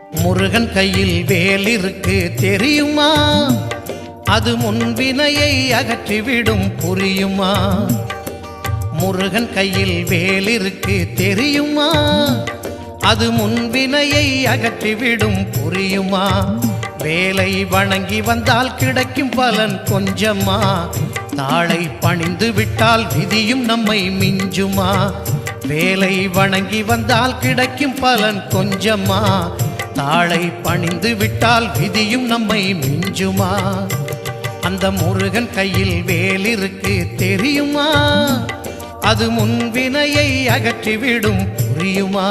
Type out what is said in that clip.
முருகன் கையில் வேல் இருக்கு தெரியுமா? அது முன்வினையை அகற்றிவிடும் புரியுமா? முருகன் கையில் வேல் இருக்கு தெரியுமா? அது முன்வினையை அகற்றிவிடும் புரியுமா? வேலை வணங்கி வந்தால் கிடைக்கும் பலன் கொஞ்சமா? தாளை பணிந்து விட்டால் விதியும் நம்மை மிஞ்சுமா? வேலை வணங்கி வந்தால் கிடைக்கும் பலன் கொஞ்சமா? தாளை பணிந்து விட்டால் விதியும் நம்மை மிஞ்சுமா? அந்த முருகன் கையில் வேல் இருக்கு தெரியுமா? அது முன்வினையை அகற்றிவிடும் புரியுமா?